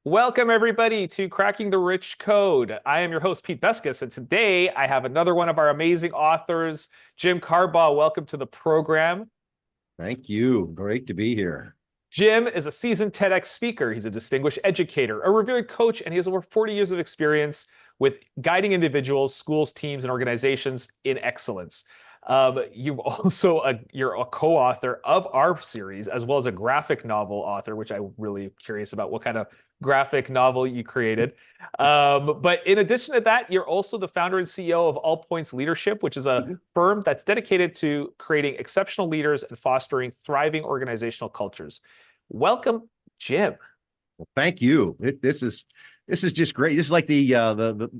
Welcome, everybody, to Cracking the Rich Code. I am your host, Pete Beskus, and today I have another one of our amazing authors, Jim Carbaugh. Welcome to the program. Thank you. Great to be here. Jim is a seasoned TEDx speaker. He's a distinguished educator, a revered coach, and he has over 40 years of experience with guiding individuals, schools, teams, and organizations in excellence. You're a co-author of our series, as well as a graphic novel author, which I'm really curious about what kind of graphic novel you created. But in addition to that, you're also the founder and CEO of All Points Leadership, which is a Mhm. firm that's dedicated to creating exceptional leaders and fostering thriving organizational cultures. Welcome, Jim. Well, thank you. This is just great. This is like the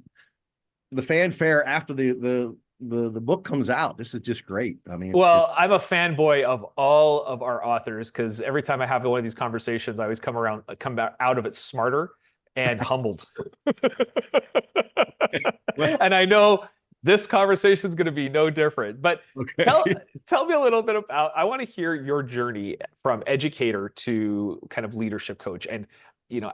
fanfare after the book comes out. This is just great. I mean, it's just Well, I'm a fanboy of all of our authors because every time I have one of these conversations, I always come back out of it smarter and humbled. well, And I know this conversation is going to be no different. But tell okay. tell me a little bit about. I want to hear your journey from educator to kind of leadership coach. And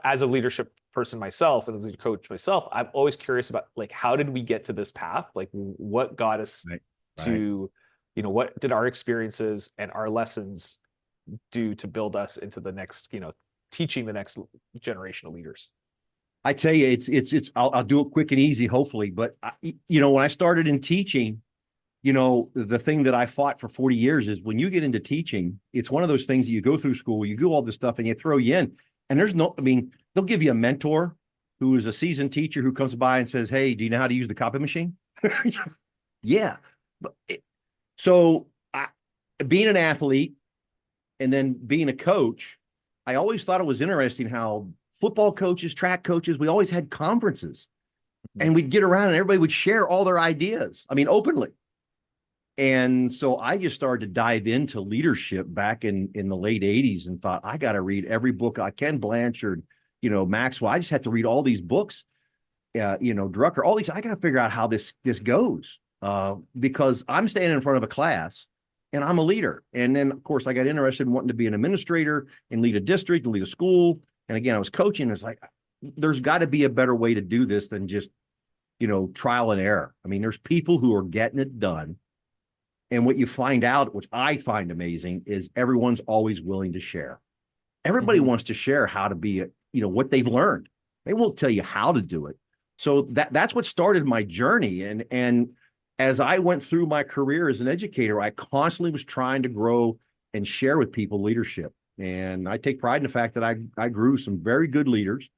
as a leadership person myself and as a coach myself, I'm always curious about like how did we get to this path? Like what got us Right, right. to, what did our experiences and our lessons do to build us into the next, teaching the next generation of leaders? I tell you, it's. I'll do it quick and easy, hopefully. But when I started in teaching, the thing that I fought for 40 years is when you get into teaching, it's one of those things that you go through school, you do all this stuff, and you throw you in. And there's no, I mean, they'll give you a mentor who is a seasoned teacher who comes by and says, "Hey, do you know how to use the copy machine?" Yeah. But so I, being an athlete and then being a coach, I always thought it was interesting how football coaches, track coaches, we always had conferences and we'd get around and everybody would share all their ideas. I mean, openly. And so I just started to dive into leadership back in the late 80s and thought, I got to read every book. I Ken Blanchard, Maxwell. I just had to read all these books, Drucker, all these. I got to figure out how this goes because I'm standing in front of a class and I'm a leader. And then, of course, I got interested in wanting to be an administrator and lead a district and lead a school. And again, I was coaching. It's like, there's got to be a better way to do this than just, trial and error. I mean, there's people who are getting it done. And what you find out, which I find amazing, is everyone's always willing to share. Everybody Mhm. wants to share how to be, what they've learned. They won't tell you how to do it. So that's what started my journey. And as I went through my career as an educator, I constantly was trying to grow and share with people leadership. And I take pride in the fact that I grew some very good leaders.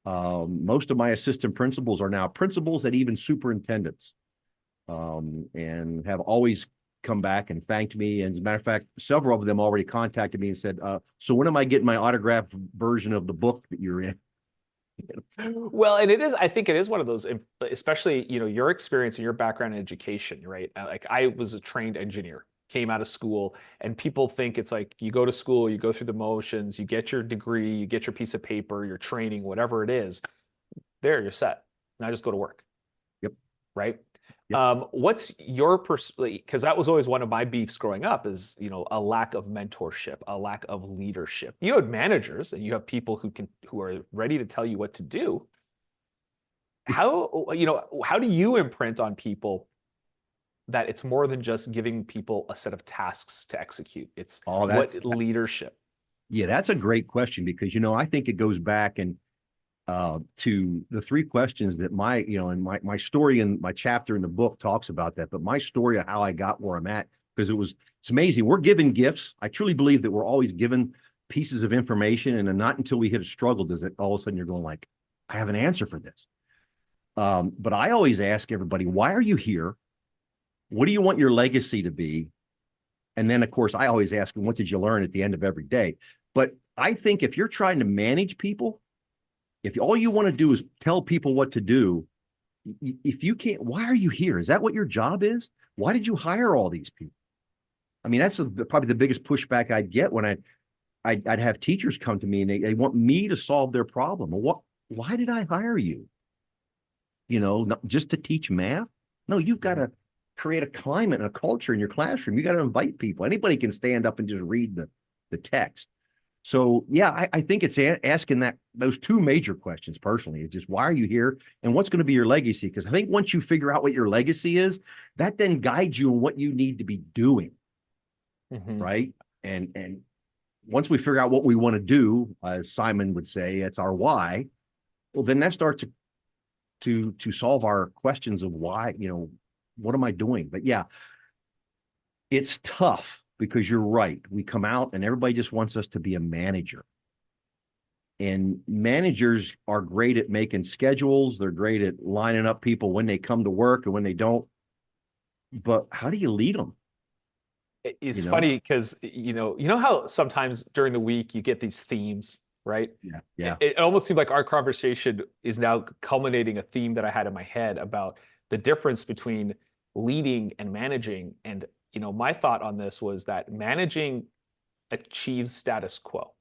Most of my assistant principals are now principals and even superintendents, and have always come back and thanked me. And as a matter of fact, several of them already contacted me and said, "So when am I getting my autographed version of the book that you're in?" Well, and I think it is one of those, especially, your experience and your background in education, right? Like I was a trained engineer, came out of school, and people think it's like you go to school, you go through the motions, you get your degree, you get your piece of paper, your training, whatever it is, there you're set. Now just go to work, Yep. right? Yep. What's your perspective? Because that was always one of my beefs growing up is, a lack of mentorship, a lack of leadership. You have managers and you have people who are ready to tell you what to do. How do you imprint on people that it's more than just giving people a set of tasks to execute? It's Oh, what leadership? yeah, that's a great question because, I think it goes back and to the three questions that and my story and my chapter in the book talks about that, but my story of how I got where I'm at, because it's amazing. We're given gifts. I truly believe that we're always given pieces of information, and then not until we hit a struggle does it all of a sudden you're going like, I have an answer for this. But I always ask everybody, why are you here? What do you want your legacy to be? And then, of course, I always ask them, what did you learn at the end of every day? But I think if you're trying to manage people, if all you want to do is tell people what to do, if you can't, why are you here? Is that what your job is? Why did you hire all these people? I mean, that's probably the biggest pushback I'd get when I'd have teachers come to me and they want me to solve their problem. Well, why did I hire you? Not just to teach math? No, you've got Mhm. to create a climate and a culture in your classroom. You got to invite people. Anybody can stand up and just read the text. So yeah, I think it's asking those two major questions personally. It's just why are you here and what's going to be your legacy? Because I think once you figure out what your legacy is, that then guides you on what you need to be doing, Hmm. right? And once we figure out what we want to do, as Simon would say, it's our why. Well, then that starts to solve our questions of why, what am I doing? But yeah, it's tough because you're right. We come out and everybody just wants us to be a manager. And managers are great at making schedules. They're great at lining up people when they come to work and when they don't. But how do you lead them? You It's know? funny because you know how sometimes during the week you get these themes, right? Yeah. It, Yeah. it almost seemed like our conversation is now culminating a theme that I had in my head about the difference between leading and managing. And my thought on this was that managing achieves status quo.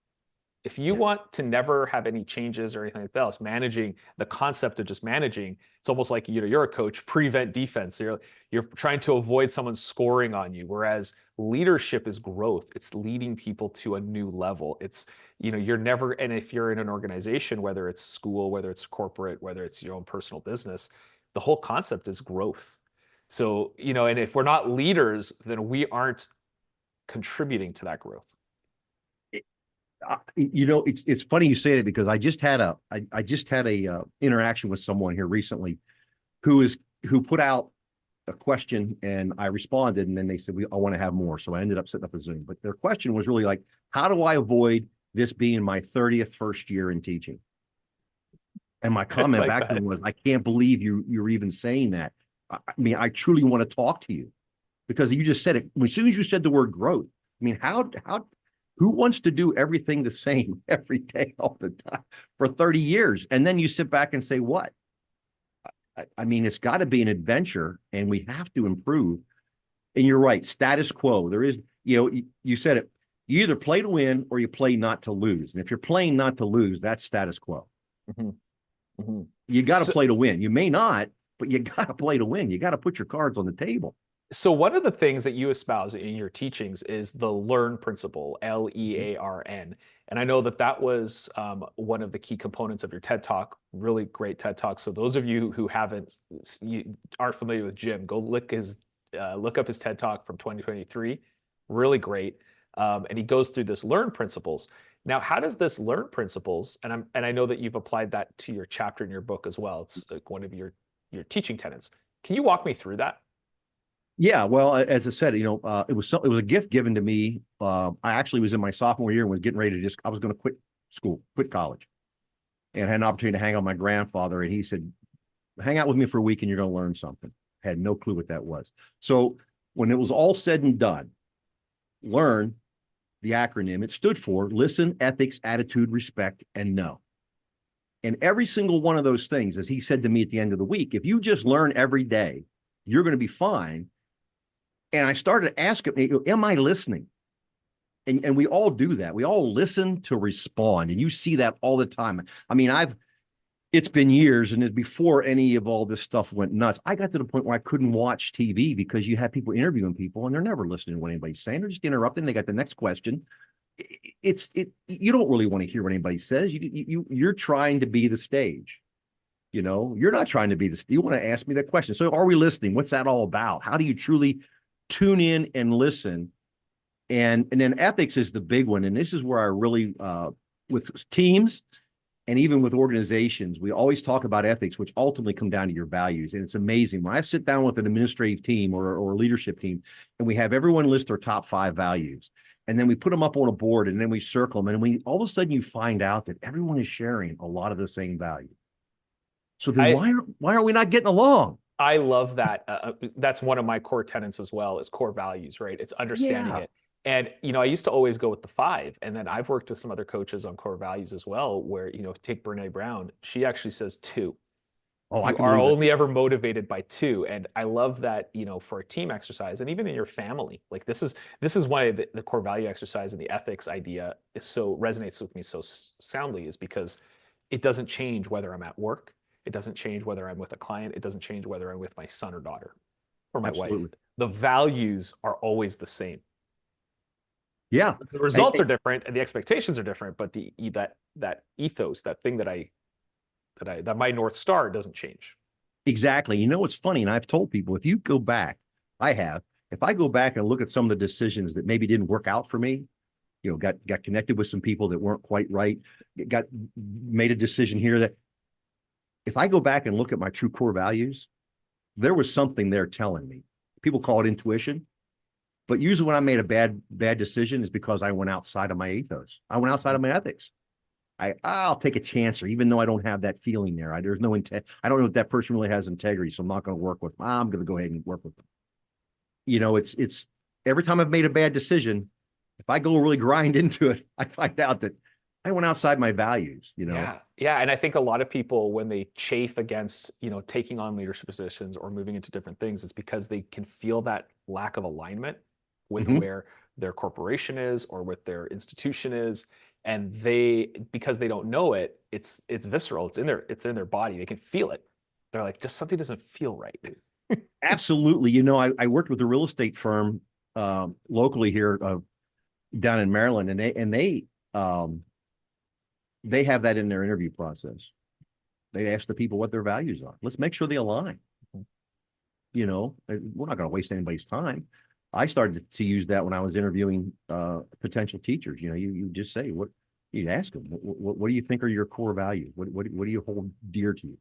If you Yeah. want to never have any changes or anything like that else, managing the concept of just managing, it's almost like you're a coach, prevent defense. You're trying to avoid someone scoring on you. Whereas leadership is growth. It's leading people to a new level. It's you're never, and if you're in an organization, whether it's school, whether it's corporate, whether it's your own personal business, the whole concept is growth. So, and if we're not leaders, then we aren't contributing to that growth. It's funny you say that because I just had a interaction with someone here recently who put out a question and I responded and then they said I want to have more, so I ended up setting up a Zoom. But their question was really like, how do I avoid this being my 30th first year in teaching? And my I comment like back to that. them was, I can't believe you're even saying that. I mean, I truly want to talk to you because you just said it as soon as you said the word growth. I mean, how who wants to do everything the same every day all the time for 30 years? And then you sit back and say, what? I mean, it's got to be an adventure and we have to improve. And you're right, status quo. There is, you said it. You either play to win or you play not to lose. And if you're playing not to lose, that's status quo. Mhm, mhm. You got to So, play to win. You may not, but you got to play to win. You got to put your cards on the table. so one of the things that you espouse in your teachings is the learn principle, Mhm. LEARN. And I know that that was one of the key components of your TED Talk, really great TED Talk. So those of you who you aren't familiar with Jim, go look up his TED Talk from 2023. Really great. And he goes through this learn principles. Now, how does this learn principles, and I know that you've applied that to your chapter in your book as well. It's like one of your teaching tenets. Can you walk me through that? Yeah, well, as I said, it was a gift given to me. I actually was in my sophomore year and was getting ready to I was going to quit school, quit college, and had an opportunity to hang out with my grandfather. And he said, "Hang out with me for a week, and you're going to learn something." Had no clue what that was. So when it was all said and done, learn the acronym. It stood for listen, ethics, attitude, respect, and know. And every single one of those things, as he said to me at the end of the week, if you just learn every day, you're going to be fine. And I started asking, am I listening? And we all do that. We all listen to respond. And you see that all the time. I mean, it's been years and it's before any of all this stuff went nuts. I got to the point where I couldn't watch TV because you have people interviewing people and they're never listening to what anybody's saying. They're just interrupting. They got the next question. You don't really want to hear what anybody says. You're trying to be the stage. You're not trying to be the, you want to ask me that question. So are we listening? What's that all about? How do you truly tune in and listen? And then ethics is the big one. And this is where I really, with teams and even with organizations, we always talk about ethics, which ultimately come down to your values. And it's amazing when I sit down with an administrative team or a leadership team, and we have everyone list their top 5 values. And then we put them up on a board and then we circle them. And we all of a sudden you find out that everyone is sharing a lot of the same values. So then I why are we not getting along? I love that. That's one of my core tenets as well, is core values, right? It's understanding Yeah. it. And I used to always go with the 5, and then I've worked with some other coaches on core values as well, where take Brene Brown. She actually says 2. Oh, I You can are believe it. only ever motivated by 2, and I love that. For a team exercise, and even in your family, like this is why the core value exercise and the ethics idea is so resonates with me so soundly, is because it doesn't change whether I'm at work. It doesn't change whether I'm with a client. It doesn't change whether I'm with my son or daughter or my wife. Absolutely. The values are always the same. Yeah. The results are different and the expectations are different, but that ethos, that thing that my North Star doesn't change. Exactly. You know, what's funny, and I've told people, if you go back, I have, if I go back and look at some of the decisions that maybe didn't work out for me, got connected with some people that weren't quite right, got made a decision here that if I go back and look at my true core values, there was something there telling me. People call it intuition, but usually when I made a bad decision is because I went outside of my ethos. I went outside of my ethics. I'll take a chance, or even though I don't have that feeling there. There's no intent. I don't know if that person really has integrity, so I'm not going to work with them. I'm going to go ahead and work with them. It's every time I've made a bad decision, if I go really grind into it, I find out that I went outside my values. Yeah, and I think a lot of people, when they chafe against taking on leadership positions or moving into different things, it's because they can feel that lack of alignment with where their corporation is or what their institution is, and because they don't know it, it's visceral. It's in their body. They can feel it. They're like, just something doesn't feel right. Absolutely. I worked with a real estate firm locally here down in Maryland, and they have that in their interview process. They ask the people what their values are. Let's make sure they align. We're not going to waste anybody's time. I started to use that when I was interviewing potential teachers. You just say, you ask them, what do you think are your core values? What do you hold dear to you?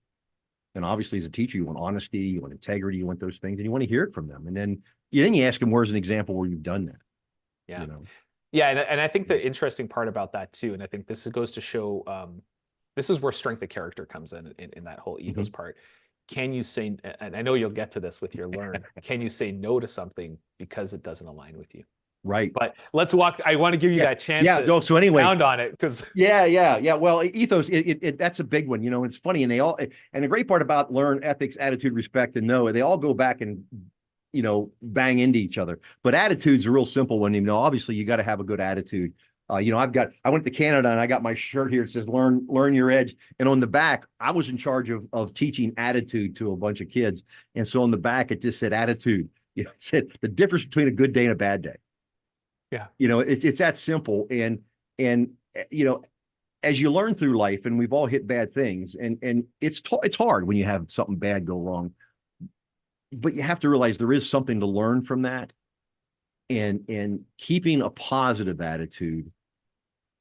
And obviously, as a teacher, you want honesty, you want integrity, you want those things, and you want to hear it from them. And then you ask them, where's an example where you've done that? Yeah. Yeah, and I think the interesting part about that too, and I think this goes to show, this is where strength of character comes in that whole ethos part. Can you say, and I know you'll get to this with your learn, can you say no to something because it doesn't align with you? Right. But let's walk. I want to give you that chance. Yeah. To so anyway, pound on it because. Yeah. Well, ethos, that's a big one. It's funny, and the great part about learn, ethics, attitude, respect, and know, they all go back and bang into each other. But attitude's a real simple one. Obviously you got to have a good attitude. I went to Canada and I got my shirt here. It says learn your edge. And on the back, I was in charge of teaching attitude to a bunch of kids. And so on the back, it just said attitude. It said the difference between a good day and a bad day. Yeah. It's that simple. And as you learn through life, and we've all hit bad things, and it's hard when you have something bad go wrong, but you have to realize there is something to learn from that, and keeping a positive attitude,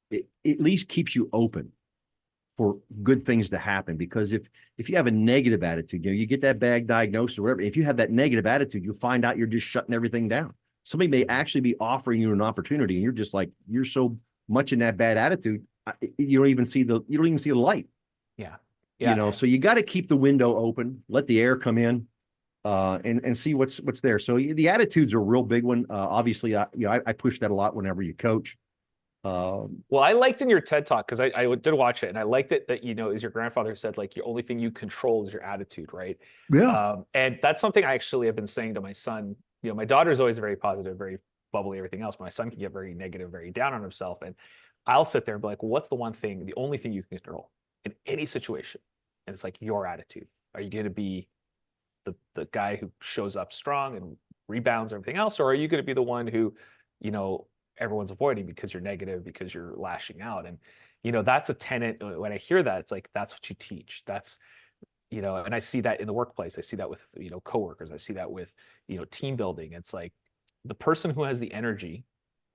it at least keeps you open for good things to happen. Because if you have a negative attitude, you get that bad diagnosis or whatever, if you have that negative attitude, you'll find out you're just shutting everything down. Somebody may actually be offering you an opportunity, and you're just like, you're so much in that bad attitude, you don't even see the light. Yeah. So you got to keep the window open, let the air come in, and see what's there. So the attitude's a real big one. Obviously, I push that a lot whenever you coach. Well, I liked in your TED talk, because I did watch it, and I liked it that as your grandfather said, like, the only thing you control is your attitude, right? Yeah. And that's something I actually have been saying to my son. My daughter's always very positive, very bubbly, everything else. My son can get very negative, very down on himself, and I'll sit there and be like, well, what's the only thing you can control in any situation? And it's like your attitude. Are you going to be the guy who shows up strong and rebounds everything else, or are you going to be the one who everyone's avoiding because you're negative, because you're lashing out? And that's a tenet. When I hear that, it's like, that's what you teach. That's and I see that in the workplace. I see that with coworkers. I see that with team building. It's like the person who has the energy,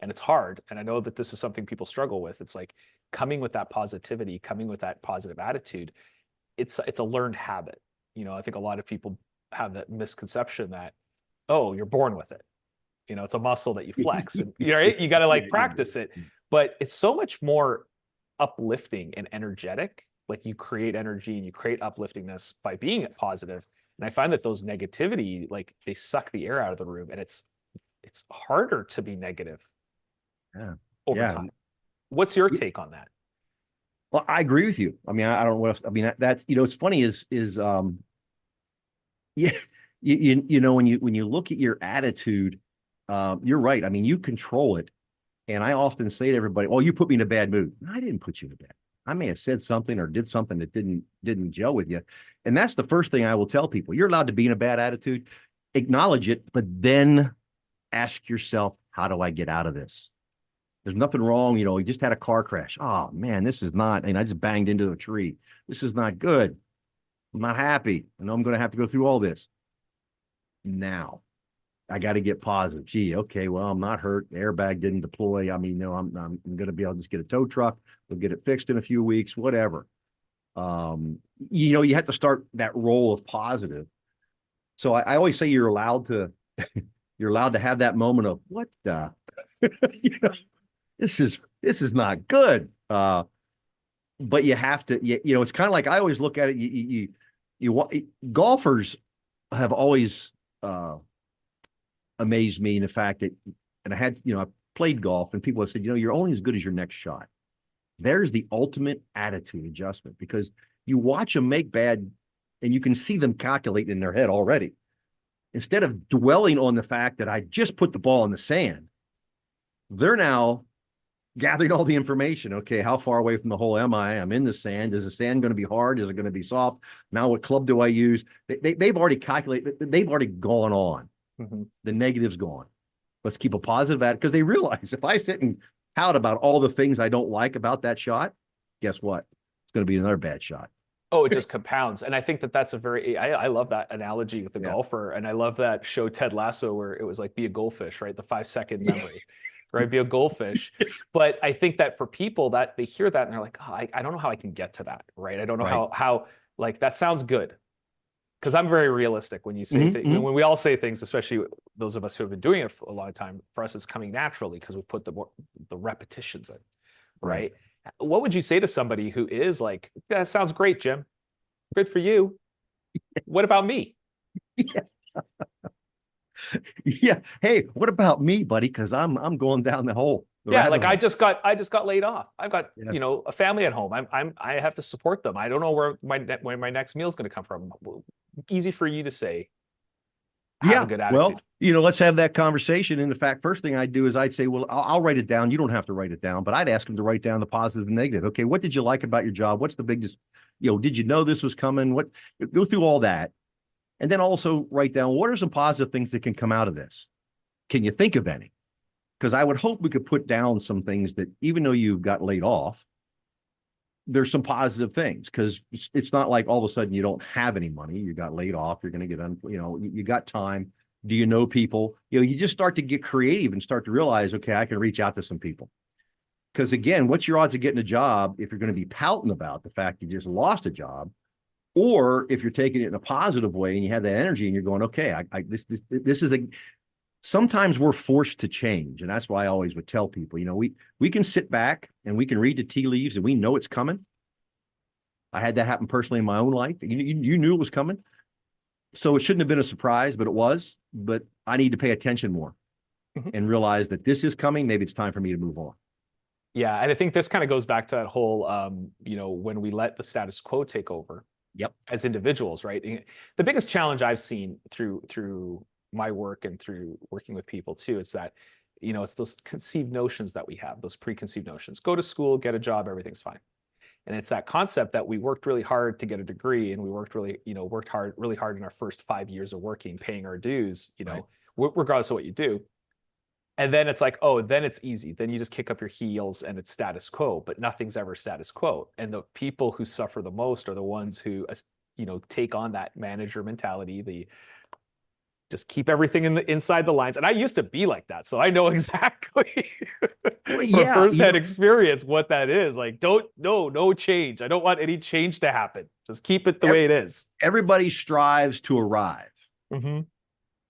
and it's hard, and I know that this is something people struggle with. It's like coming with that positivity, coming with that positive attitude. It's a learned habit. I think a lot of people have that misconception that, oh, you're born with it. It's a muscle that you flex, and you got to practice it. But it's so much more uplifting and energetic. Like, you create energy and you create upliftingness by being positive. And I find that those negativity, they suck the air out of the room, and it's harder to be negative over time. What's your take on that? Well, I agree with you. I mean, I don't know what else. I mean, that's it's funny is yeah, when you look at your attitude, you're right. I mean, you control it. And I often say to everybody, "Oh, you put me in a bad mood." I didn't put you in a bad. I may have said something or did something that didn't gel with you. And that's the first thing I will tell people. You're allowed to be in a bad attitude, acknowledge it, but then ask yourself, how do I get out of this? There's nothing wrong. You know, he just had a car crash. Oh man, this is not, and I just banged into a tree. This is not good. I'm not happy. I know I'm going to have to go through all this. Now I got to get positive. Gee, okay, well, I'm not hurt. The airbag didn't deploy. I mean, no, I'm going to be able to just get a tow truck. We'll get it fixed in a few weeks, whatever. You know, you have to start that role of positive. So I always say you're allowed to, you're allowed to have that moment of what the, you know, this is not good. But you have to, you know, it's kind of like I always look at it. Golfers have always amazed me in the fact that, and I had, you know, I played golf and people have said, you know, you're only as good as your next shot. There's the ultimate attitude adjustment because you watch them make bad and you can see them calculating in their head already. Instead of dwelling on the fact that I just put the ball in the sand, they're now gathering all the information. Okay, how far away from the hole am I? I'm in the sand. Is the sand going to be hard? Is it going to be soft? Now, what club do I use? They've already calculated. They've already gone on. Mm-hmm. The negative's gone. Let's keep a positive at it because they realize if I sit and pout about all the things I don't like about that shot, guess what? It's going to be another bad shot. Oh, it just compounds. And I think that that's a very, I love that analogy with the golfer. And I love that show Ted Lasso where it was like, be a goldfish, right? The 5-second memory, right? Be a goldfish. But I think that for people that they hear that and they're like, oh, I don't know how I can get to that, right? I don't know how like, that sounds good. Because I'm very realistic when you say things, when we all say things, especially those of us who have been doing it for a long time, for us, it's coming naturally because we put the repetitions in, right? What would you say to somebody who is like, that sounds great, Jim. Good for you. What about me? Yeah. Hey, what about me, buddy? Because I'm going down the hole. Like hole. I just got laid off. I've got you know a family at home. I have to support them. I don't know where my next meal is going to come from. Easy for you to say. Have a good attitude. Well, you know, let's have that conversation. And in fact, first thing I'd do is I'd say, well, I'll write it down. You don't have to write it down, but I'd ask them to write down the positive and negative. Okay, what did you like about your job? What's the biggest, you know, did you know this was coming? What, go through all that. And then also write down what are some positive things that can come out of this? Can you think of any? Because I would hope we could put down some things that even though you got laid off, there's some positive things because it's not like all of a sudden you don't have any money. You got laid off. You're going to get, you know, you got time. Do you know people? You know, you just start to get creative and start to realize, okay, I can reach out to some people. Because again, what's your odds of getting a job if you're going to be pouting about the fact you just lost a job, or if you're taking it in a positive way and you have that energy and you're going, okay, this is a. Sometimes we're forced to change. And that's why I always would tell people, you know, we can sit back and we can read the tea leaves and we know it's coming. I had that happen personally in my own life. You knew it was coming. So it shouldn't have been a surprise, but it was. But I need to pay attention more and realize that this is coming. Maybe it's time for me to move on. Yeah. And I think this kind of goes back to that whole, you know, when we let the status quo take over as individuals, right? The biggest challenge I've seen through my work and through working with people too, is that, you know, it's those conceived notions that we have, those preconceived notions. Go to school, get a job, everything's fine. And it's that concept that we worked really hard to get a degree and we worked really hard in our first 5 years of working, paying our dues, you know, regardless of what you do. And then it's like, oh, then it's easy. Then you just kick up your heels and it's status quo, but nothing's ever status quo. And the people who suffer the most are the ones who, you know, take on that manager mentality, just keep everything inside the lines. And I used to be like that. So I know exactly from firsthand experience what that is. Like, no change. I don't want any change to happen. Just keep it the way it is. Everybody strives to arrive. And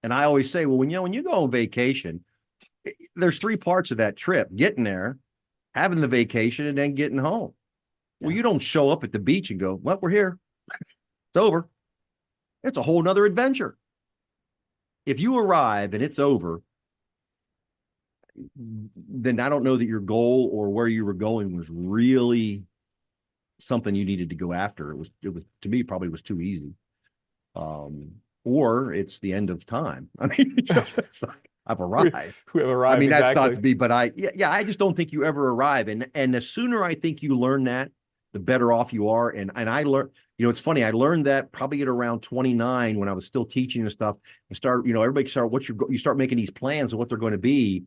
I always say, well, when you go on vacation, there's 3 parts of that trip: getting there, having the vacation, and then getting home. Well, you don't show up at the beach and go, well, we're here. It's over. It's a whole nother adventure. If you arrive and it's over, then I don't know that your goal or where you were going was really something you needed to go after. It was to me, probably was too easy. Or it's the end of time. I mean, you know, it's like, I've arrived. We have arrived. I mean, that's not to be, but I just don't think you ever arrive. And the sooner I think you learn that, the better off you are. And I learned, you know, it's funny. I learned that probably at around 29 when I was still teaching and stuff. And start, you know, everybody start you start making these plans of what they're going to be.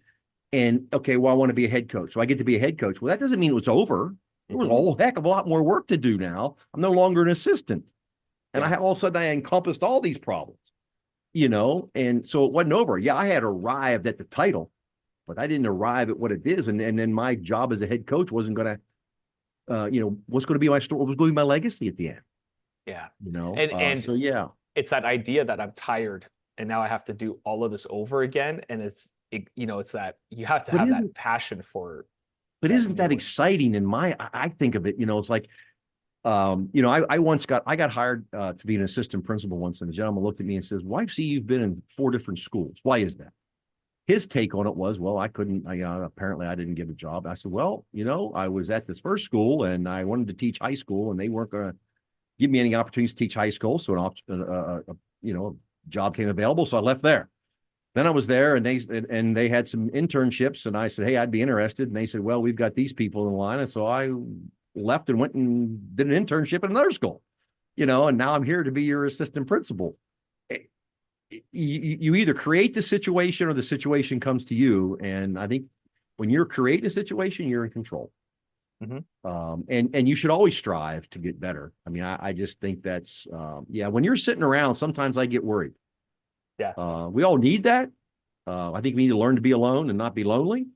And okay, well, I want to be a head coach. So I get to be a head coach. Well, that doesn't mean it was over. There was a Hmm. whole heck of a lot more work to do now. I'm no longer an assistant. And I Yeah. have all of a sudden I encompassed all these problems, you know, and so it wasn't over. Yeah, I had arrived at the title, but I didn't arrive at what it is. And then my job as a head coach wasn't going to, what's going to be my story, what was going to be my legacy at the end, Yeah. you know? And So yeah, it's that idea that I'm tired and now I have to do all of this over again. And it's that you have to but have that isn't, passion for but that isn't that new. exciting in I think of it, it's like, I once got hired to be an assistant principal once, and the gentleman looked at me and says, "Well, I see you've been in 4 different schools. Why is that?" His take on it was, "Well, I couldn't. Apparently, I didn't get a job." I said, "Well, I was at this first school, and I wanted to teach high school, and they weren't going to give me any opportunities to teach high school. So a job came available, so I left there. Then I was there, and they had some internships, and I said, 'Hey, I'd be interested.' And they said, 'Well, we've got these people in line.' And so I left and went and did an internship at another school, and now I'm here to be your assistant principal. Eh, you either create the situation or the situation comes to you. And I think when you're creating a situation, you're in control. Hmm. And you should always strive to get better. I mean, I just think that's, yeah, when you're sitting around, sometimes I get worried. Yeah. We all need that. I think we need to learn to be alone and not be lonely.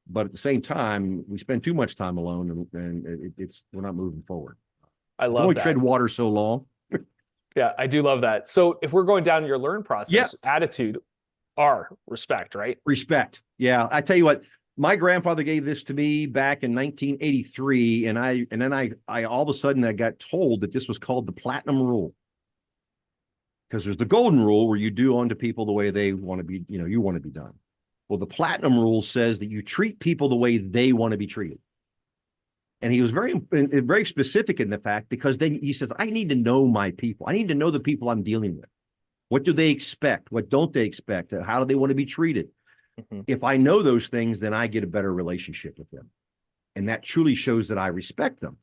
But at the same time, we spend too much time alone, and we're not moving forward. I I can love only tread that. water so long. Yeah, I do love that. So if we're going down your learn Yeah, process, attitude, R, respect, right? respect. Yeah, I tell you what, my grandfather gave this to me back in 1983, and then I all of a sudden I got told that this was called the platinum rule, because there's the golden rule where you do unto people the way they want to be, you want to be done. Well, the platinum rule says that you treat people the way they want to be treated. And he was very specific in the fact, because then he says, I need to know my people. I need to know the people I'm dealing with. What do they expect? What don't they expect? How do they want to be treated? Hmm. If I know those things, then I get a better relationship with them. And that truly shows that I respect them.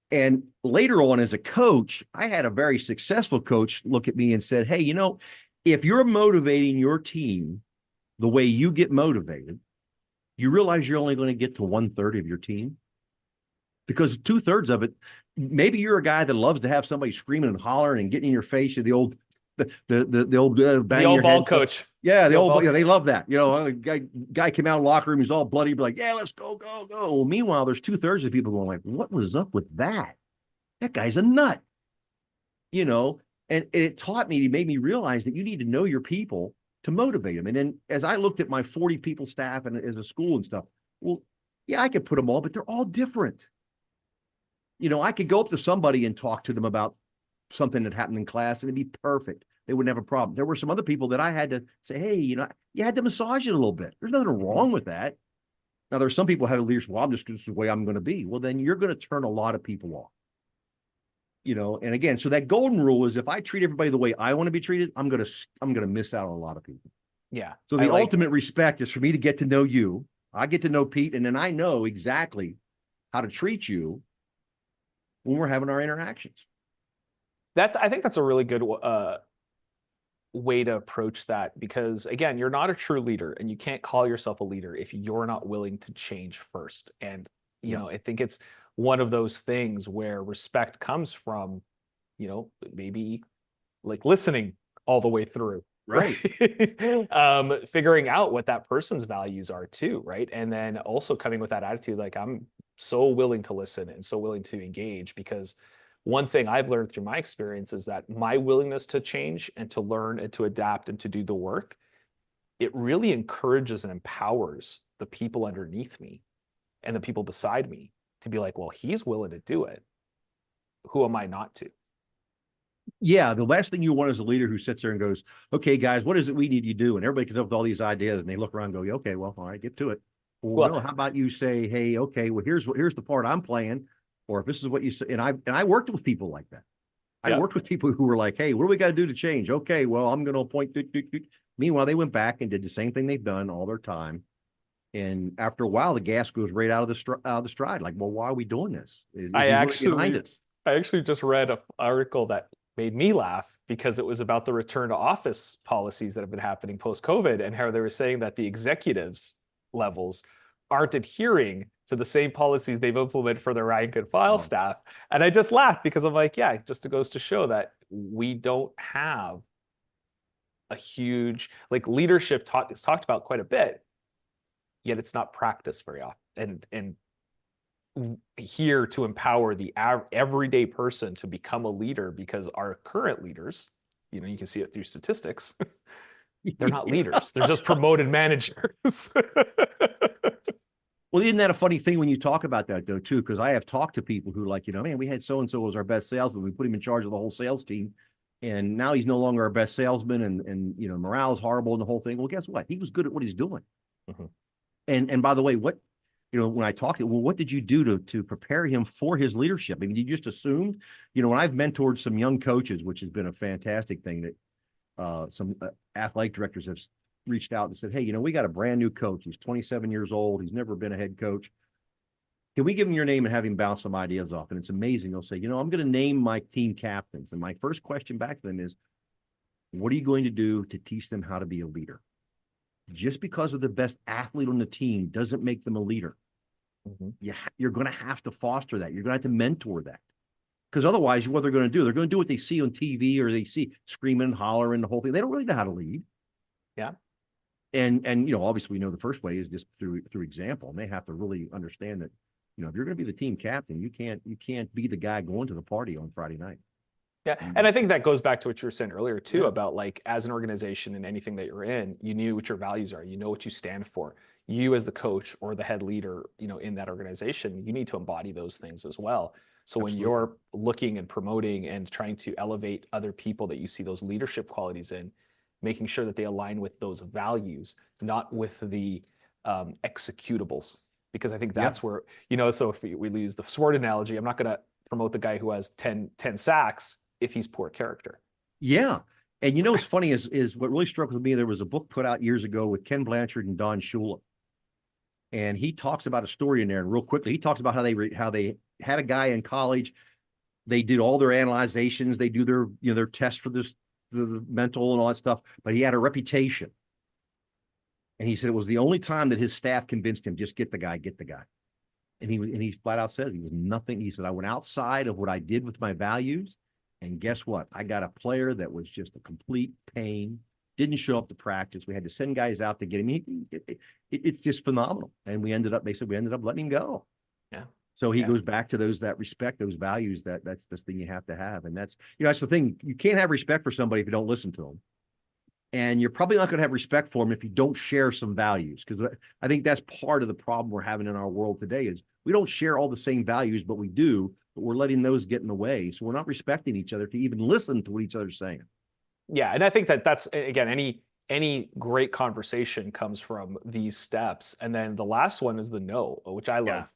And later on, as a coach, I had a very successful coach look at me and said, "Hey, if you're motivating your team the way you get motivated, you realize you're only going to get to 1/3 of your team, because 2/3 of it, maybe you're a guy that loves to have somebody screaming and hollering and getting in your face, or the old, the old The bang old your ball head stuff. coach. Yeah, The old ball. yeah, they love that. A guy came out of the locker room, he's all bloody, be like, yeah, let's go, go, go. Well, meanwhile, there's 2/3 of people going like, what was up with that? That guy's a nut, you know. And it taught me, it made me realize that you need to know your people to motivate them. And then as I looked at my 40 people staff and as a school and stuff, well, yeah, I could put them all, but they're all different. I could go up to somebody and talk to them about something that happened in class, and it'd be perfect. They wouldn't have a problem. There were some other people that I had to say, hey, you had to massage it a little bit. There's nothing Mhm. wrong with that. Now, there's some people who have leaders, well, this is the way I'm going to be. Well, then you're going to turn a lot of people off. And again, so that golden rule is, if I treat everybody the way I want to be treated, I'm gonna miss out on a lot of people. Yeah, So I the like ultimate respect is for me to get to know you. I get to know Pete, and then I know exactly how to treat you when we're having our interactions. I think that's a really good way to approach that, because again, you're not a true leader and you can't call yourself a leader if you're not willing to change first. And Yeah. I think it's one of those things where respect comes from, maybe like listening all the way through, Right. right? Figuring out what that person's values are too, right? And then also coming with that attitude, like, I'm so willing to listen and so willing to engage, because one thing I've learned through my experience is that my willingness to change and to learn and to adapt and to do the work, it really encourages and empowers the people underneath me and the people beside me to be like, well, he's willing to do it. Who am I not to? Yeah. The last thing you want is a leader who sits there and goes, okay, guys, what is it we need you to do? And everybody comes up with all these ideas, and they look around and go, okay, well, all right, get to it. Well, Well, no, how about you say, hey, okay, well, here's the part I'm playing. Or if this is what you say, and I worked with people like that. I yeah. worked with people who were like, hey, what do we got to do to change? Okay, well, I'm going to appoint. Meanwhile, they went back and did the same thing they've done all their time. And after a while, the gas goes right out of the stride. Like, well, why are we doing this? Is I he really behind actually us? I actually just read an article that made me laugh, because it was about the return to office policies that have been happening post COVID, and how they were saying that the executives levels aren't adhering to the same policies they've implemented for their rank and file Oh, staff. And I just laughed because I'm like, yeah, just it goes to show that we don't have a huge, like, leadership talk is talked about quite a bit, yet it's not practiced very often. And here to empower the everyday person to become a leader, because our current leaders, you can see it through statistics, they're not yeah. leaders, they're just promoted managers. Well, isn't that a funny thing when you talk about that though, too? Because I have talked to people who like, man, we had so-and-so was our best salesman. We put him in charge of the whole sales team. And now he's no longer our best salesman. And morale is horrible and the whole thing. Well, guess what? He was good at what he's doing. Mhm. And by the way, when I talked to him, well, what did you do to prepare him for his leadership? I mean, you just assumed, when I've mentored some young coaches, which has been a fantastic thing that some athletic directors have reached out and said, hey, we got a brand new coach. He's 27 years old. He's never been a head coach. Can we give him your name and have him bounce some ideas off? And it's amazing. They'll say, I'm going to name my team captains. And my first question back to them is, what are you going to do to teach them how to be a leader? Just because of the best athlete on the team doesn't make them a leader. Mhm. You're going to have to foster that. You're going to have to mentor that. Because otherwise, what they're going to do, they're going to do what they see on TV, or they see screaming and hollering, the whole thing. They don't really know how to lead. Yeah. And obviously we know the first way is just through example. And they have to really understand that, if you're going to be the team captain, you can't be the guy going to the party on Friday night. Yeah. And I think that goes back to what you were saying earlier too, Yeah, about, like, as an organization and anything that you're in, you knew what your values are, you know what you stand for. You as the coach or the head leader, in that organization, you need to embody those things as well. So when absolutely. you're looking and promoting and trying to elevate other people that you see those leadership qualities in, making sure that they align with those values, not with the executables. Because I think Yeah. that's where, so if we use the sword analogy, I'm not going to promote the guy who has 10 sacks if he's poor character. Yeah. And what's funny is what really struck with me, there was a book put out years ago with Ken Blanchard and Don Shula. And he talks about a story in there. And real quickly, he talks about how they had a guy in college. They did all their analyzations. They do their tests for the mental and all that stuff. But he had a reputation. And he said it was the only time that his staff convinced him, just get the guy, get the guy. And he flat out says he was nothing. He said, I went outside of what I did with my values. And guess what? I got a player that was just a complete pain, didn't show up to practice. We had to send guys out to get him. It's just phenomenal. And they said we ended up letting him go. Yeah. So he Yeah. goes back to that respect, those values, that's this thing you have to have. And that's the thing. You can't have respect for somebody if you don't listen to them. And you're probably not going to have respect for them if you don't share some values. Because I think that's part of the problem we're having in our world today is we don't share all the same values, but we do, but we're letting those get in the way. So we're not respecting each other to even listen to what each other's saying. Yeah. And I think that's, again, any great conversation comes from these steps. And then the last one is the no, which I Yeah. love.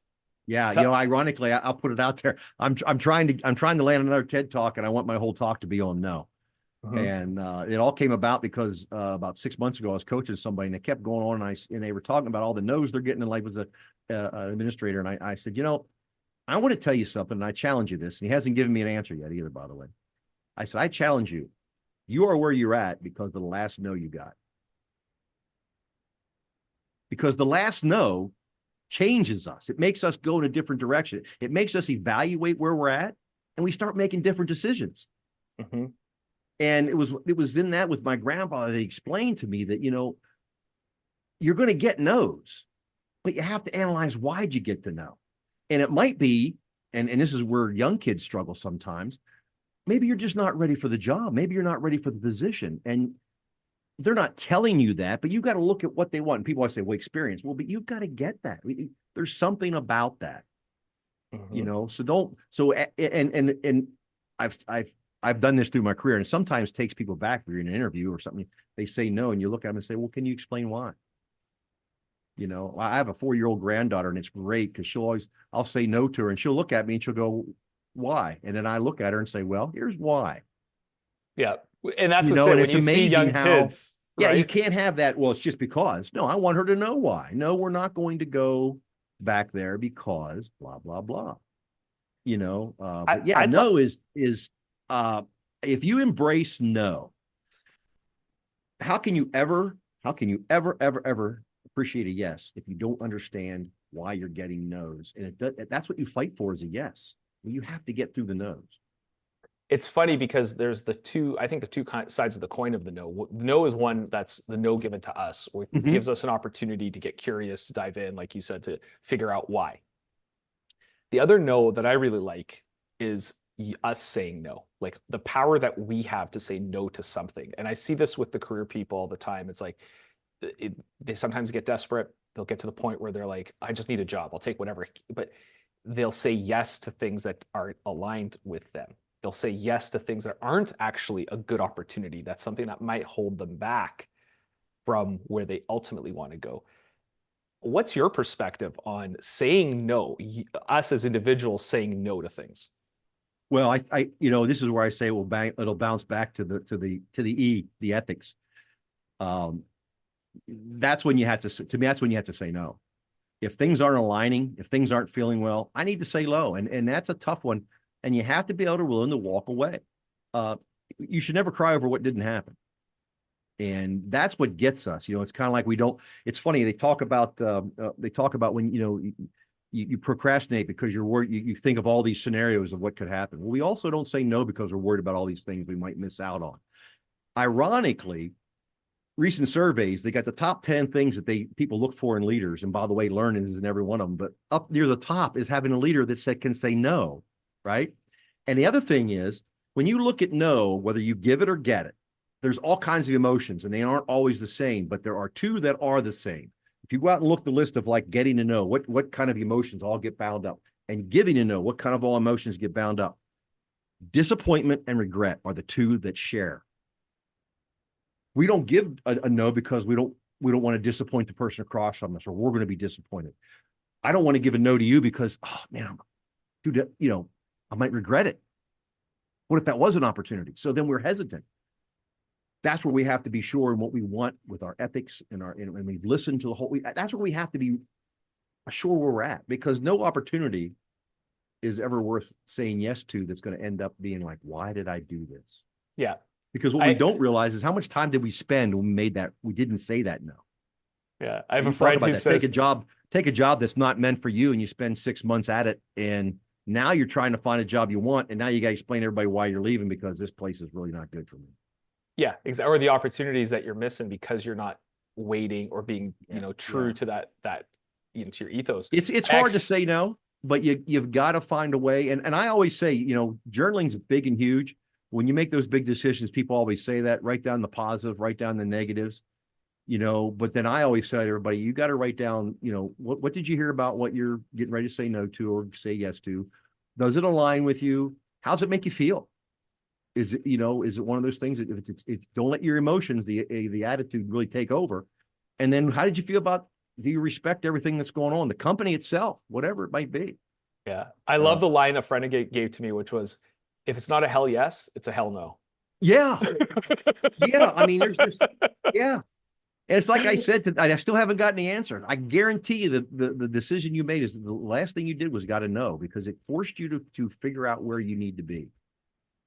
Yeah. So, Ironically, I'll put it out there. I'm trying to land another TED talk, and I want my whole talk to be on no. mhm. And it all came about because about 6 months ago, I was coaching somebody, and they kept going on, and they were talking about all the no's they're getting in life as an administrator. And I said, I want to tell you something, and I challenge you this. And he hasn't given me an answer yet either, by the way. I said, I challenge you. You are where you're at because of the last no you got. Because the last no changes us. It makes us go in a different direction. It makes us evaluate where we're at, and we start making different decisions. Mhm. And it was in that with my grandfather, they explained to me that, you're going to get no's, but you have to analyze why'd you get the no. And it might be, and this is where young kids struggle sometimes. Maybe you're just not ready for the job. Maybe you're not ready for the position. And they're not telling you that, but you've got to look at what they want. And people always say, well, experience. Well, but you've got to get that. There's something about that, Mhm. so don't, so, and I've done this through my career, and it sometimes takes people back if you're in an interview or something. They say no, and you look at them and say, well, can you explain why? I have a 4-year-old granddaughter, and it's great because I'll say no to her, and she'll look at me and she'll go, why? And then I look at her and say, well, here's why. Yeah. And that's the And it when it's you see amazing young how, kids, yeah, you right? can't have that. Well, it's just because. No, I want her to know why. No, we're not going to go back there because blah, blah, blah. I, But yeah, I'd love, no is uh if you embrace no, how can you ever appreciate a yes if you don't understand why you're getting no's. And that's what you fight for is a yes. Well, you have to get through the no's. It's funny because there's I think the two sides of the coin of the no. No is one that's the no given to us, or it Mhm. gives us an opportunity to get curious, to dive in, like you said, to figure out why. The other no that I really like is us saying no, like the power that we have to say no to something. And I see this with the career people all the time. It's like they sometimes get desperate. They'll get to the point where they're like, I just need a job. I'll take whatever. But they'll say yes to things that aren't aligned with them. They'll say yes to things that aren't actually a good opportunity. That's something that might hold them back from where they ultimately want to go. What's your perspective on saying no, us as individuals saying no to things? Well, this is where I say it'll bounce back to the ethics. Um, that's when you have to me, that's when you have to say no. If things aren't aligning, if things aren't feeling well, I need to say low. And that's a tough one. And you have to be able to willing to walk away. Uh, you should never cry over what didn't happen. And that's what gets us. It's kind of like it's funny. They talk about when, you procrastinate because you're worried. You think of all these scenarios of what could happen. Well, we also don't say no because we're worried about all these things we might miss out on. Ironically, recent surveys, they got the top 10 things that people look for in leaders. And by the way, learning is in every one of them, but up near the top is having a leader that can say no, right? And the other thing is, when you look at no, whether you give it or get it, there's all kinds of emotions and they aren't always the same, but there are two that are the same. If you go out and look the list of like getting to know, what kind of emotions all get bound up, and giving to know, what kind of all emotions get bound up. Disappointment and regret are the two that share. We don't give a no because we don't want to disappoint the person across from us, or we're going to be disappointed. I don't want to give a no to you because, oh man, dude, I might regret it. What if that was an opportunity? So then we're hesitant. That's where we have to be sure in what we want with our ethics and we've listened to the whole. That's where we have to be sure where we're at, because no opportunity is ever worth saying yes to that's going to end up being like, why did I do this? Yeah. Because what we don't realize is how much time did we spend when we didn't say that no. Yeah. I have You a talk friend about who that. says, Take a job that's not meant for you, and you spend 6 months at it, and now you're trying to find a job you want, and now you got to explain to everybody why you're leaving because this place is really not good for me. yeah, exactly. Or the opportunities that you're missing because you're not waiting or being, true to that, to your ethos. It's hard to say no, but you've got to find a way. And I always say, journaling's big and huge. When you make those big decisions, people always say that, write down the positive, write down the negatives, but then I always say to everybody, you got to write down, what did you hear about what you're getting ready to say no to or say yes to? Does it align with you? How's it make you feel? Is it one of those things that if don't let your emotions, the attitude really take over? And then how did you feel about, do you respect everything that's going on, the company itself, whatever it might be? Yeah. I love the line a friend gave to me, which was, if it's not a hell yes, it's a hell no. Yeah. Yeah. I mean, there's just, yeah. And it's like I said, I still haven't gotten the answer. I guarantee you that the decision you made is the last thing you did was got to know, because it forced you to figure out where you need to be.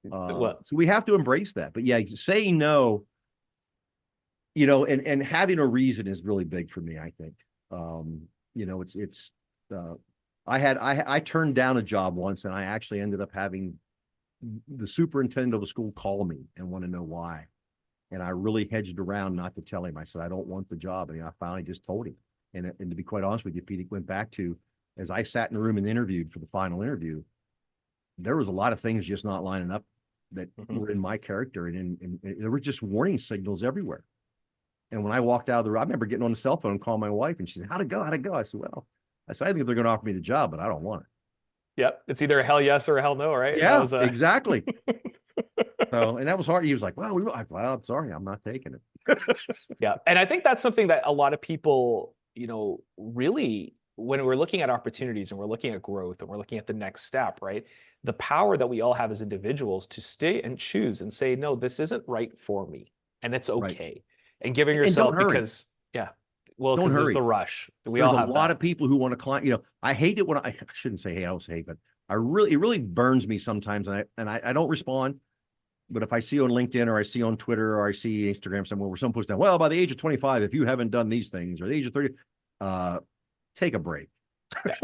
Well, So we have to embrace that. But yeah, saying no, and having a reason is really big for me, I think. It's I turned down a job once, and I actually ended up having the superintendent of the school call me and want to know why. And I really hedged around not to tell him. I said, I don't want the job. And I finally just told him. And to be quite honest with you, Pete, it went back to, as I sat in the room and interviewed for the final interview, there was a lot of things just not lining up that were in my character. And there were just warning signals everywhere. And when I walked out of the room, I remember getting on the cell phone and calling my wife, and she said, how'd it go? How'd it go? I said, well, I think they're going to offer me the job, but I don't want it. Yep. It's either a hell yes or a hell no, right? Yeah, exactly. So, and that was hard. He was like, well, I'm sorry, I'm not taking it. Yeah. And I think that's something that a lot of people, really, when we're looking at opportunities and we're looking at growth and we're looking at the next step, right? The power that we all have as individuals to stay and choose and say, no, this isn't right for me. And it's okay. Right. And giving And yourself, don't hurry. because, yeah, well, don't because there's hurry. the rush. There's a lot of people who want to climb. I hate it when I shouldn't say, hey, I don't say, but it really burns me sometimes. And I don't respond. But if I see on LinkedIn or I see on Twitter or I see Instagram somewhere where someone puts down, well, by the age of 25, if you haven't done these things, or the age of 30, take a break. Yeah.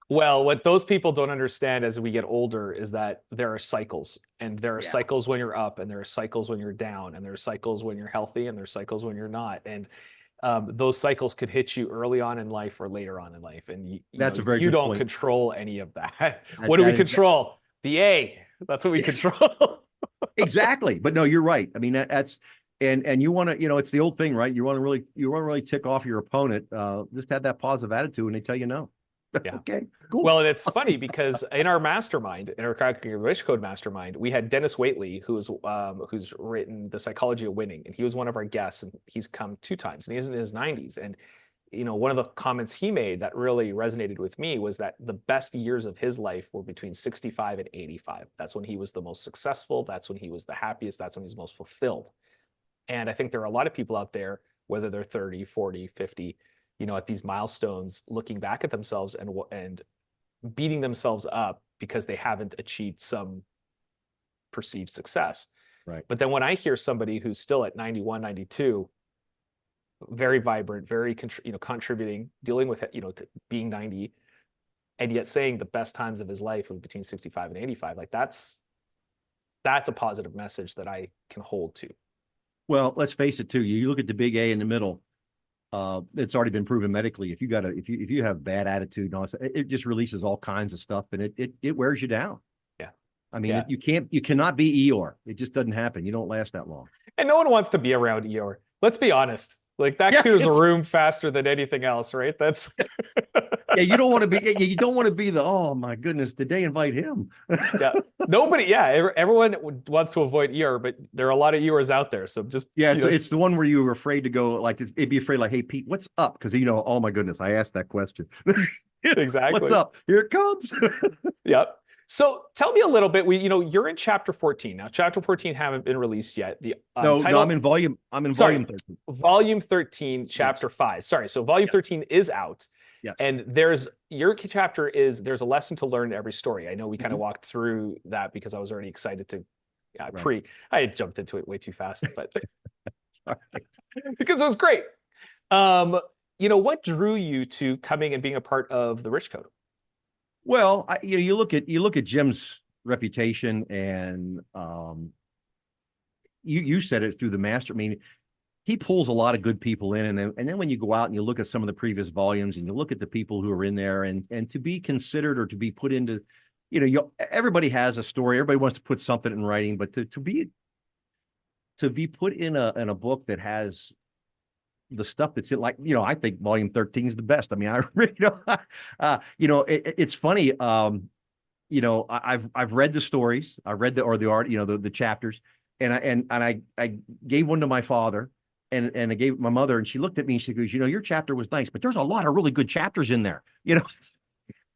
Well, what those people don't understand as we get older is that there are cycles, and there are Yeah. cycles when you're up, and there are cycles when you're down, and there are cycles when you're healthy, and there's cycles when you're not. And those cycles could hit you early on in life or later on in life, and That's a very you good don't point. control any of that. That, What do we that is control? The A. That's what we control. exactly. But no, you're right. I mean, that's and you want to, it's the old thing, right? You want to really tick off your opponent. Just have that positive attitude, and they tell you no. Yeah. Okay, cool. Well, and it's funny because in our mastermind, in our Cracking Your Wish Code mastermind, we had Dennis Waitley, who's written The Psychology of Winning, and he was one of our guests, and he's come 2 times, and he's in his 90s. And one of the comments he made that really resonated with me was that the best years of his life were between 65 and 85. That's when he was the most successful. That's when he was the happiest. That's when he was most fulfilled. And I think there are a lot of people out there, whether they're 30, 40, 50, at these milestones, looking back at themselves and beating themselves up because they haven't achieved some perceived success. Right. But then when I hear somebody who's still at 91, 92, very vibrant, very contributing, dealing with being 90, and yet saying the best times of his life were between 65 and 85, like that's a positive message that I can hold to. Well, let's face it too. You look at the big A in the middle. It's already been proven medically. If you have bad attitude, and all that, it just releases all kinds of stuff, and it wears you down. Yeah. I mean, Yeah. you cannot be Eeyore. It just doesn't happen. You don't last that long. And no one wants to be around Eeyore. Let's be honest. Like that clears a room faster than anything else, right? That's yeah. You don't want to be the, oh my goodness, did they invite him? yeah. Nobody. Yeah. Everyone wants to avoid Eeyore, but there are a lot of Eeyores out there. So just so it's the one where you were afraid to go. Like it'd be afraid, like, hey Pete, what's up? Because oh my goodness, I asked that question. Exactly. What's up? Here it comes. Yep. So tell me a little bit. You're in chapter 14 now. Chapter 14 haven't been released yet. The no, I'm in volume 13. Volume 13, chapter 5. Sorry. So volume 13 is out. Yes. And there's a lesson to learn in every story. I know we kind of walked through that because I was already excited to I had jumped into it way too fast, but because it was great. What drew you to coming and being a part of the Rich Code? Well, you look at Jim's reputation, and you said it through the master. I mean, he pulls a lot of good people in, and then when you go out and you look at some of the previous volumes and you look at the people who are in there, and to be considered or to be put into, everybody has a story. Everybody wants to put something in writing, but to be put in a book that has the stuff that's in, like, I think volume 13 is the best. I mean, I really it's funny. I've read the stories. I read the art, the chapters, and I gave one to my father, and I gave my mother, and she looked at me and she goes, your chapter was nice, but there's a lot of really good chapters in there.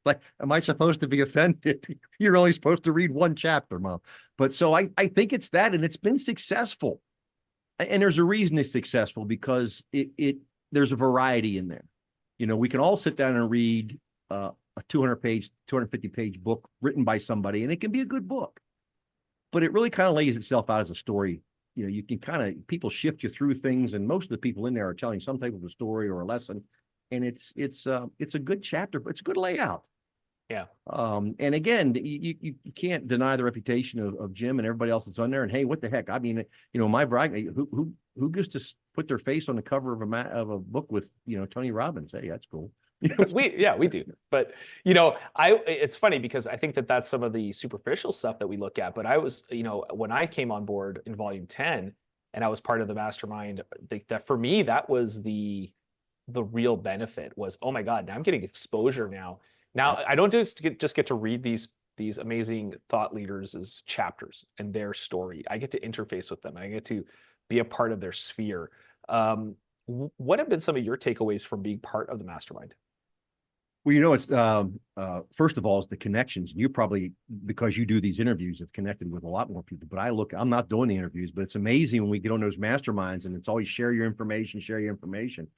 Like, am I supposed to be offended? You're only supposed to read one chapter, Mom. But so I think it's that, and it's been successful. And there's a reason it's successful, because there's a variety in there. We can all sit down and read a 200-page, 250-page book written by somebody, and it can be a good book, but it really kind of lays itself out as a story. You can people shift you through things, and most of the people in there are telling some type of a story or a lesson, and it's a good chapter, but it's a good layout. Yeah. And again, you can't deny the reputation of Jim and everybody else that's on there. And hey, what the heck? I mean, my brag, who gets to put their face on the cover of a book with, Tony Robbins? Hey, that's cool. we do. But, it's funny because I think that that's some of the superficial stuff that we look at. But I was, when I came on board in volume 10 and I was part of the mastermind, that for me, that was the real benefit was, oh my God, now I'm getting exposure now. Now, I don't just get to read these amazing thought leaders' chapters and their story. I get to interface with them. I get to be a part of their sphere. What have been some of your takeaways from being part of the mastermind? Well, it's first of all, it's the connections. You probably, because you do these interviews, have connected with a lot more people. But I'm not doing the interviews, but it's amazing when we get on those masterminds, and it's always share your information.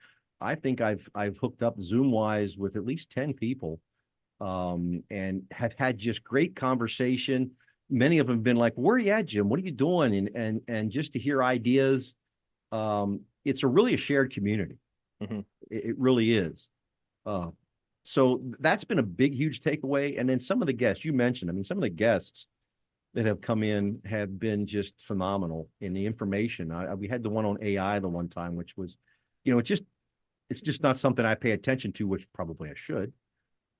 I think I've hooked up Zoom wise with at least 10 people, and have had just great conversation. many of them have been like, where are you at, Jim? What are you doing? And just to hear ideas, it's really a shared community. Hmm. It really is. Uh, so that's been a big, huge takeaway. And then some of the guests you mentioned, I mean, some of the guests that have come in have been just phenomenal in the information. We had the one on AI the one time, which was, it's just not something I pay attention to, which probably I should.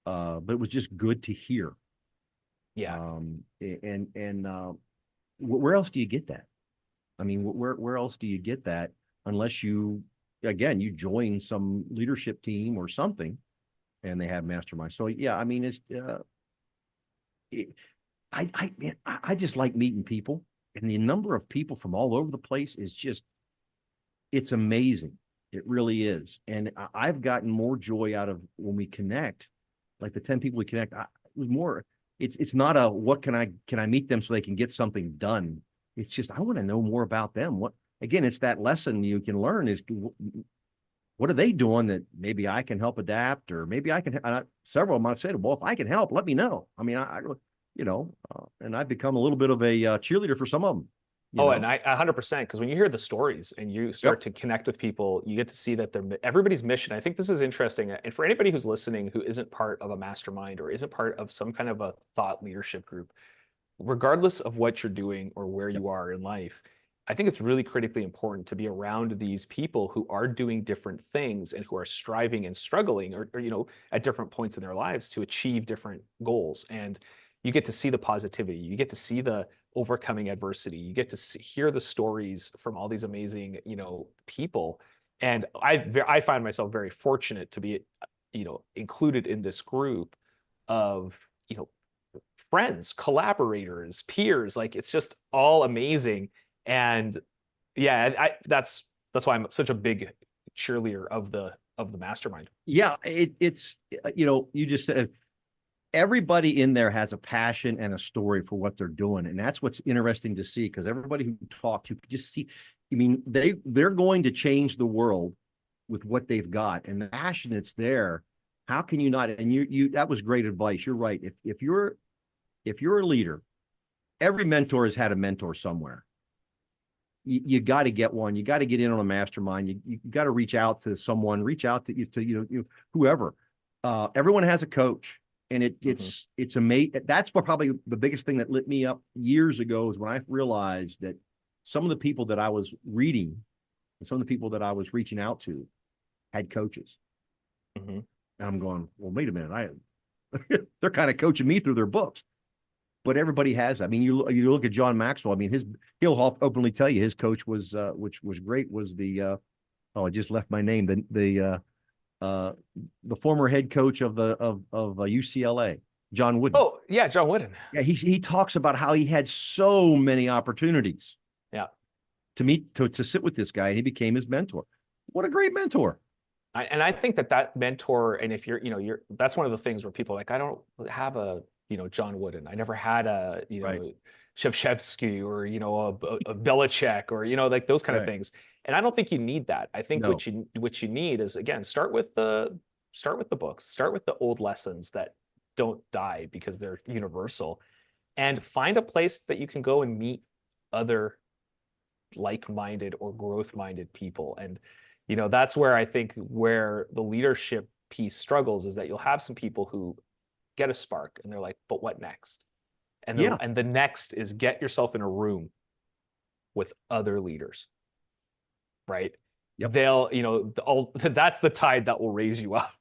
But it was just good to hear. Yeah. And where else do you get that? I mean, where else do you get that unless you, again, you join some leadership team or something, and they have mastermind. So yeah, I mean, it, man, I just like meeting people, and the number of people from all over the place is just, it's amazing. It really is. And I've gotten more joy out of when we connect, like the 10 people we connect. It was more, it's not a, what can I meet them so they can get something done? It's just, I want to know more about them. Again, it's that lesson you can learn is what are they doing that maybe I can help adapt, or maybe I can, several of them I've said, well, if I can help, let me know. I mean, and I've become a little bit of a cheerleader for some of them, Oh, and I 100%, because when you hear the stories and you start Yep. to connect with people, you get to see that everybody's mission. I think this is interesting. And for anybody who's listening who isn't part of a mastermind or isn't part of some kind of a thought leadership group, regardless of what you're doing or where Yep. you are in life, I think it's really critically important to be around these people who are doing different things and who are striving and struggling or at different points in their lives to achieve different goals. And you get to see the positivity, you get to see the overcoming adversity, you get to hear the stories from all these amazing people. And I find myself very fortunate to be included in this group of you know friends, collaborators, peers. Like it's just all amazing. And yeah, that's why I'm such a big cheerleader of the mastermind. Yeah, it's you just said everybody in there has a passion and a story for what they're doing, and that's what's interesting to see, because everybody who talks, you can just see. I mean, they're going to change the world with what they've got, and the passion that's there. How can you not? And you that was great advice. You're right. If you're a leader, every mentor has had a mentor somewhere. You got to get one. You got to get in on a mastermind. You got to reach out to someone. Reach out to whoever. Everyone has a coach, and Hmm. it's amazing. That's what probably the biggest thing that lit me up years ago is when I realized that some of the people that I was reading and some of the people that I was reaching out to had coaches, Hmm. and I'm going, well, wait a minute, they're kind of coaching me through their books. But everybody has. I mean, you look at John Maxwell. I mean, he'll openly tell you his coach was, which was great, was I just left my name, uh, the former head coach of UCLA, John Wooden. Oh yeah, John Wooden. Yeah, he talks about how he had so many opportunities Yeah. to sit with this guy, and he became his mentor. What a great mentor! And I think that mentor, and if you're that's one of the things where people are like, I don't have a John Wooden. I never had a Right, Shevchevsky or a Belichick or like those kind of right. things. And I don't think you need that. I think No, what you need is, again, start with the books, start with the old lessons that don't die because they're universal, and find a place that you can go and meet other like-minded or growth-minded people. And that's where I think where the leadership piece struggles is that you'll have some people who get a spark and they're like, but what next? and the yeah, and the next is get yourself in a room with other leaders, right? yep. They'll that's the tide that will raise you up.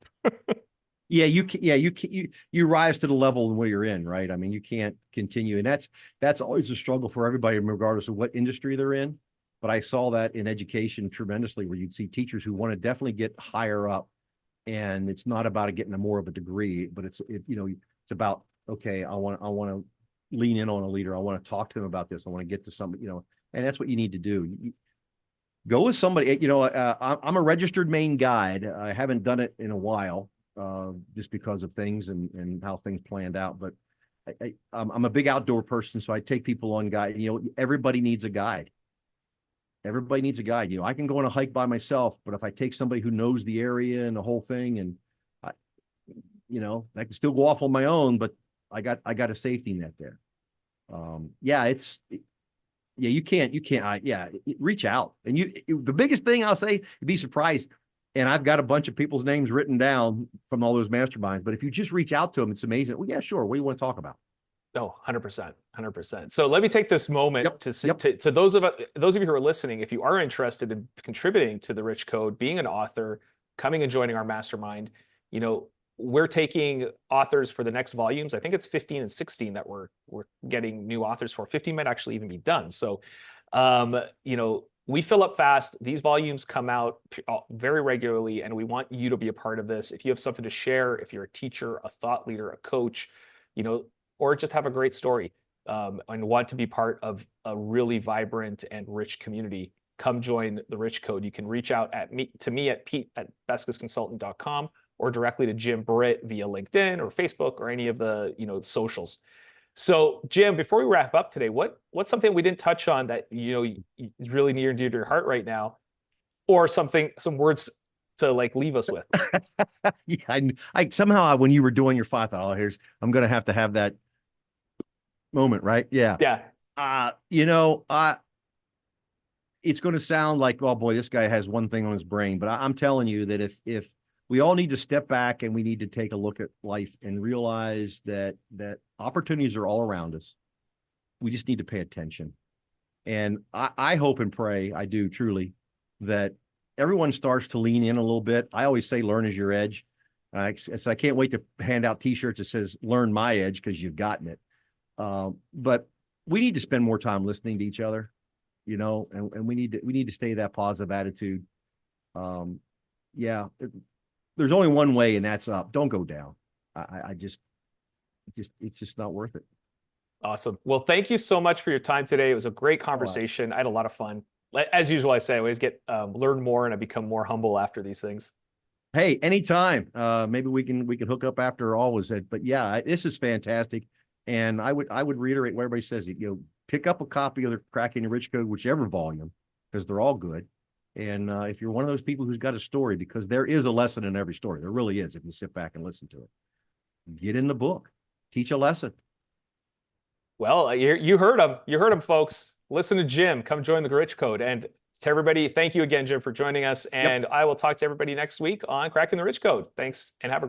Yeah, you rise to the level where you're in, right? I mean, you can't continue, and that's always a struggle for everybody, regardless of what industry they're in. But I saw that in education tremendously, where you'd see teachers who want to definitely get higher up, and it's not about getting a more of a degree, but it's about, okay, I want to lean in on a leader. I want to talk to them about this. I want to get to somebody, and that's what you need to do. Go with somebody. I'm a registered Maine guide. I haven't done it in a while, just because of things and how things planned out. But I'm a big outdoor person, so I take people on guide. Everybody needs a guide. Everybody needs a guide. I can go on a hike by myself, but if I take somebody who knows the area and the whole thing, and I, I can still go off on my own, but I got a safety net there. Yeah, yeah, yeah, reach out. And the biggest thing I'll say, you'd be surprised. And I've got a bunch of people's names written down from all those masterminds. But if you just reach out to them, it's amazing. Well, yeah, sure. What do you want to talk about? Oh, 100%, 100%. So let me take this moment Yep. to Yep. to those of you who are listening, if you are interested in contributing to the Rich Code, being an author, coming and joining our mastermind, you know, we're taking authors for the next volumes. I think it's 15 and 16 that we're getting new authors for. 15 might actually even be done. So, you know, we fill up fast. These volumes come out very regularly, and we want you to be a part of this. If you have something to share, if you're a teacher, a thought leader, a coach, you know, or just have a great story, and want to be part of a really vibrant and rich community, come join the Rich Code. You can reach out to me at pete@beskusconsultant.com, or directly to Jim Britt via LinkedIn or Facebook or any of the socials. So Jim, before we wrap up today, what's something we didn't touch on that is really near and dear to your heart right now, or some words to like leave us with? Yeah, I somehow when you were doing your five, oh, I'm gonna have to have that moment, right? Yeah. Yeah. You know, it's going to sound like, oh boy, this guy has one thing on his brain, but I'm telling you that if we all need to step back and we need to take a look at life and realize that opportunities are all around us. We just need to pay attention. And I hope and pray, I do truly, that everyone starts to lean in a little bit. I always say, learn is your edge. So I can't wait to hand out T-shirts that says "Learn my edge" because you've gotten it. But we need to spend more time listening to each other, and we need to stay that positive attitude. Yeah, there's only one way, and that's up. Don't go down. It's just not worth it. Awesome. Well, thank you so much for your time today. It was a great All right. conversation. I had a lot of fun. As usual, I say I always get learn more, and I become more humble after these things. Hey, anytime. Maybe we can hook up after all was said. But yeah, this is fantastic. And I would reiterate what everybody says. Pick up a copy of the Cracking the Rich Code, whichever volume, because they're all good. And if you're one of those people who's got a story, because there is a lesson in every story, there really is. If you sit back and listen to it, get in the book, teach a lesson. Well, you heard him. You heard him, folks. Listen to Jim. Come join the Rich Code. And to everybody, thank you again, Jim, for joining us. Yep. And I will talk to everybody next week on Cracking the Rich Code. Thanks, and have a great